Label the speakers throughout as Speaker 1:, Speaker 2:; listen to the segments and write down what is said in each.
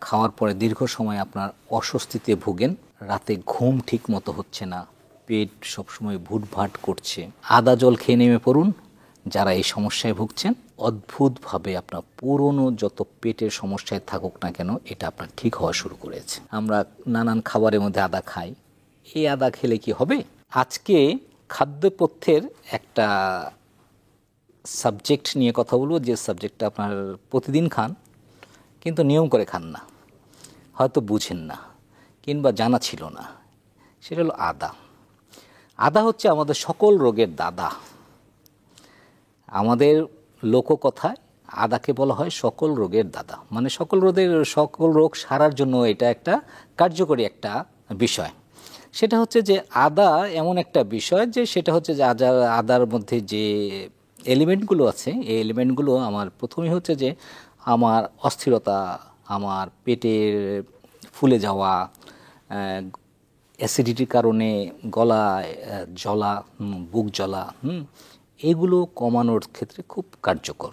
Speaker 1: খাওয়ার পরে দীর্ঘ সময় আপনার অস্বস্তিতে ভোগেন, রাতে ঘুম ঠিক মতো হচ্ছে না, পেট সবসময় ভুটভাট করছে, আদা জল খেয়ে নেমে পড়ুন। যারা এই সমস্যায় ভুগছেন, অদ্ভুতভাবে আপনার পুরনো যত পেটের সমস্যায় থাকুক না কেন, এটা আপনার ঠিক হওয়া শুরু করেছে। আমরা নানান খাবারের মধ্যে আদা খাই, এই আদা খেলে কি হবে? আজকে খাদ্যপথ্যের একটা সাবজেক্ট নিয়ে কথা বলবো, যে সাবজেক্টটা আপনার প্রতিদিন খান কিন্তু নিয়ম করে খান না, হয়তো বুঝেন না কিংবা জানা ছিল না। সেটা হলো আদা। আদা হচ্ছে আমাদের সকল রোগের দাদা। আমাদের লোককথায় আদাকে বলা হয় সকল রোগের দাদা, মানে সকল রোগ সারার জন্য এটা একটা কার্যকরী একটা বিষয়। সেটা হচ্ছে যে আদা এমন একটা বিষয় যে সেটা হচ্ছে যে আদার মধ্যে যে এলিমেন্টগুলো আছে, এই এলিমেন্টগুলো আমার প্রথমেই হচ্ছে যে আমার অস্থিরতা, আমার পেটের ফুলে যাওয়া, অ্যাসিডিটির কারণে গলায় জ্বলা, বুক জ্বলা, এগুলো কমানোর ক্ষেত্রে খুব কার্যকর।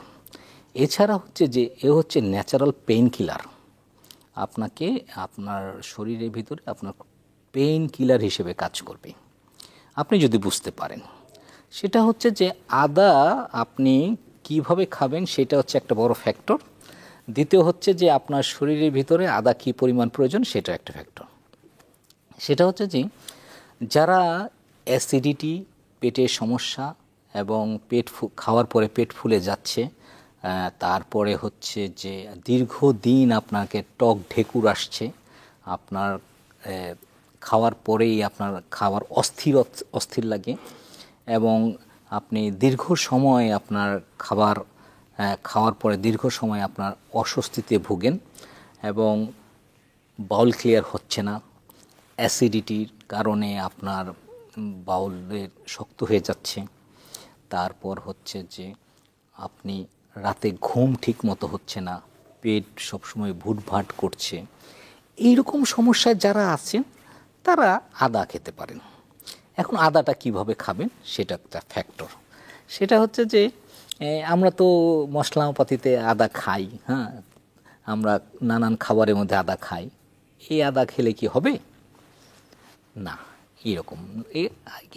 Speaker 1: এছাড়া হচ্ছে যে হচ্ছে ন্যাচারাল পেইন কিলার। আপনাকে আপনার শরীরের ভিতরে আপনার পেইন কিলার হিসেবে কাজ করবে, আপনি যদি বুঝতে পারেন। সেটা হচ্ছে যে আদা আপনি কিভাবে খাবেন সেটা হচ্ছে একটা বড় ফ্যাক্টর। দ্বিতীয় হচ্ছে যে আপনার শরীরের ভিতরে আদা কী পরিমাণ প্রয়োজন সেটা একটা ফ্যাক্টর। সেটা হচ্ছে যে যারা অ্যাসিডিটি, পেটের সমস্যা এবং খাওয়ার পরে পেট ফুলে যাচ্ছে, তারপরে হচ্ছে যে দীর্ঘদিন আপনাকে টক ঢেকুর আসছে, আপনার খাওয়ার পরেই আপনার খাওয়ার অস্থির লাগে, এবং আপনি দীর্ঘ সময় আপনার খাওয়ার পরে দীর্ঘ সময় আপনার অস্বস্তিতে ভোগেন এবং বাউল ক্লিয়ার হচ্ছে না, অ্যাসিডিটির কারণে আপনার বাউলের শক্ত হয়ে যাচ্ছে, তারপর হচ্ছে যে আপনি রাতে ঘুম ঠিক মতো হচ্ছে না, পেট সবসময় ভুটভাট করছে, এইরকম সমস্যায় যারা আছেন তারা আদা খেতে পারেন। এখন আদাটা কিভাবে খাবেন সেটা একটা ফ্যাক্টর। সেটা হচ্ছে যে আমরা তো মশলাপাতিতে আদা খাই, হ্যাঁ, আমরা নানান খাবারের মধ্যে আদা খাই, এই আদা খেলে কি হবে? না, এরকম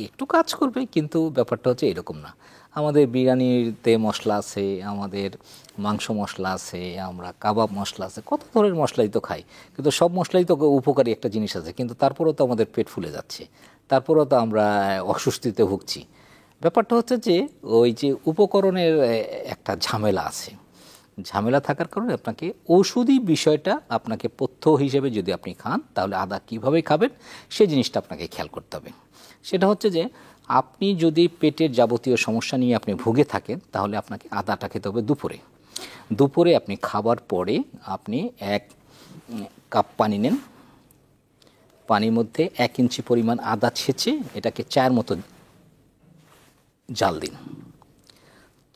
Speaker 1: একটু কাজ করবে, কিন্তু ব্যাপারটা হচ্ছে এরকম না। আমাদের বিরিয়ানিতে মশলা আছে, আমাদের মাংস মশলা আছে, আমরা কাবাব মশলা আছে, কত ধরনের মশলাই তো খাই, কিন্তু সব মশলাই তো উপকারী একটা জিনিস আছে, কিন্তু তারপরেও তো আমাদের পেট ফুলে যাচ্ছে, তারপরেও তো আমরা অস্বস্তিতে ভুগছি। ব্যাপারটা হচ্ছে যে ওই যে উপকরণের একটা ঝামেলা আছে, ঝামেলা থাকার কারণে আপনাকে ওষুধি বিষয়টা আপনাকে পথ্য হিসেবে যদি আপনি খান, তাহলে আদা কিভাবে খাবেন সেই জিনিসটা আপনাকে খেয়াল করতে হবে। সেটা হচ্ছে যে আপনি যদি পেটের যাবতীয় সমস্যা নিয়ে আপনি ভুগে থাকেন, তাহলে আপনাকে আদাটা খেতে হবে দুপুরে আপনি খাবার পরে আপনি 1 কাপ পানি নেন, পানির মধ্যে 1 ইঞ্চি পরিমাণ আদা ছেঁচে এটাকে চায়ের মতো জাল দিন।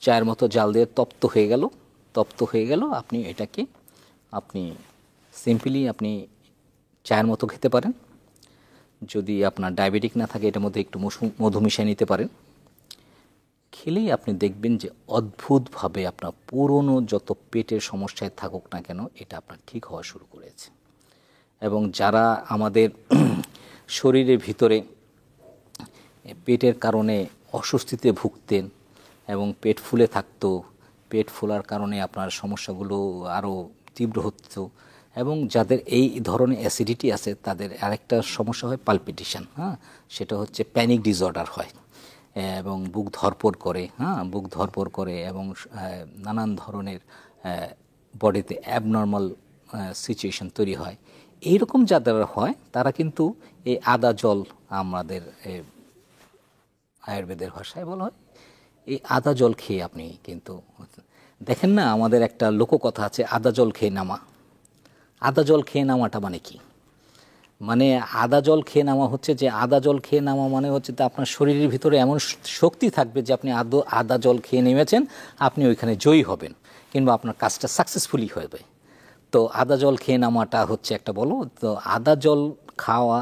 Speaker 1: চায়ের মতো জাল দিয়ে তপ্ত হয়ে গেল আপনি এটাকে সিম্পলি আপনি চায়ের মতো খেতে পারেন। যদি আপনার ডায়াবেটিক না থাকে, এটার মধ্যে একটু মধু মিশিয়ে নিতে পারেন। খেলেই আপনি দেখবেন যে অদ্ভুতভাবে আপনার পুরনো যত পেটের সমস্যায় থাকুক না কেন, এটা আপনার ঠিক হওয়া শুরু করেছে। এবং যারা আমাদের শরীরের ভিতরে পেটের কারণে অস্বস্তিতে ভুগতেন এবং পেট ফুলে থাকতো, পেট ফোলার কারণে আপনার সমস্যাগুলো আরও তীব্র হতো, এবং যাদের এই ধরনের অ্যাসিডিটি আছে তাদের আরেকটা সমস্যা হয় পালপিটেশন, হ্যাঁ, সেটা হচ্ছে প্যানিক ডিসঅর্ডার হয় এবং বুক ধরপড় করে এবং নানান ধরনের বডিতে অ্যাবনর্মাল সিচুয়েশন তৈরি হয়। এইরকম যাদের হয় তারা কিন্তু এই আদা জল, আমাদের আয়ুর্বেদের ভাষায় বলা হয়, এই আদা জল খেয়ে আপনি কিন্তু দেখেন না, আমাদের একটা লোককথা আছে, আদা জল খেয়ে নামা। আদা জল খেয়ে নামাটা মানে কি? মানে আদা জল খেয়ে নামা হচ্ছে যে আদা জল খেয়ে নামা মানে হচ্ছে যে আপনার শরীরের ভিতরে এমন শক্তি থাকবে যে আপনি আদা জল খেয়ে নেমেছেন, আপনি ওইখানে জয়ী হবেন কিংবা আপনার কাজটা সাকসেসফুলি হবে। তো আদা জল খেয়ে নামাটা হচ্ছে একটা বলো। তো আদা জল খাওয়া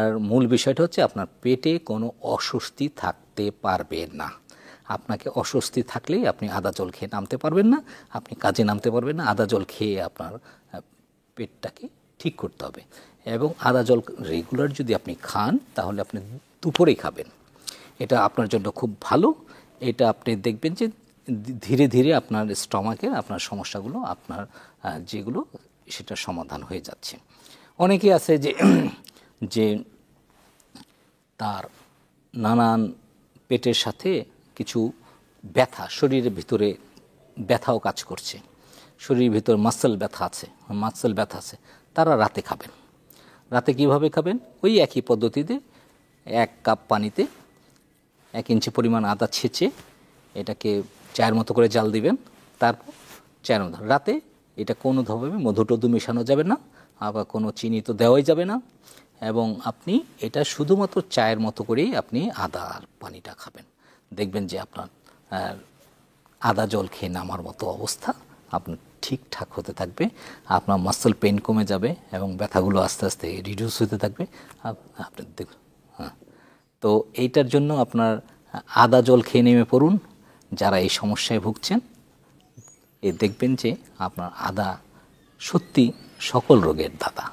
Speaker 1: আর মূল বিষয়টা হচ্ছে আপনার পেটে কোনো অস্বস্তি থাকতে পারবে না। আপনাকে অস্বস্তি থাকলেই আপনি আদা জল খেয়ে নামতে পারবেন না, আপনি কাজে নামতে পারবেন না। আদা জল খেয়ে আপনার পেটটাকে ঠিক করতে হবে। এবং আদা জল রেগুলার যদি আপনি খান তাহলে আপনি দুপুরেই খাবেন, এটা আপনার জন্য খুব ভালো। এটা আপনি দেখবেন যে ধীরে ধীরে আপনার স্টমাকের আপনার সমস্যাগুলো আপনার যেগুলো সেটা সমাধান হয়ে যাচ্ছে। অনেকে আছে যে যে তার নানান পেটের সাথে কিছু ব্যথা, শরীরের ভিতরে ব্যথাও কাজ করছে, শরীরের ভিতর মাসেল ব্যথা আছে, তারা রাতে খাবেন। রাতে কিভাবে খাবেন? ওই একই পদ্ধতিতে 1 কাপ পানিতে 1 ইঞ্চি পরিমাণ আদা ছেঁচে এটাকে চায়ের মতো করে জাল দিবেন, তারপর চায়ের মতো রাতে এটা কোনোভাবে মধু টধু মেশানো যাবে না, আবার কোনো চিনি তো দেওয়াই যাবে না, এবং আপনি এটা শুধুমাত্র চায়ের মতো করেই আপনি আদার পানিটা খাবেন। দেখবেন যে আপনার আদা জল খেয়ে নামার মতো অবস্থা আপনার ঠিকঠাক হতে থাকবে, আপনার মাসল পেইন কমে যাবে এবং ব্যথাগুলো আস্তে আস্তে রিডিউস হতে থাকবে। আপনি দেখুন, হ্যাঁ, তো এইটার জন্য আপনার আদা জল খেয়ে নেমে পড়ুন যারা এই সমস্যায় ভুগছেন। দেখবেন যে আপনার আদা সত্যি সকল রোগের দাতা।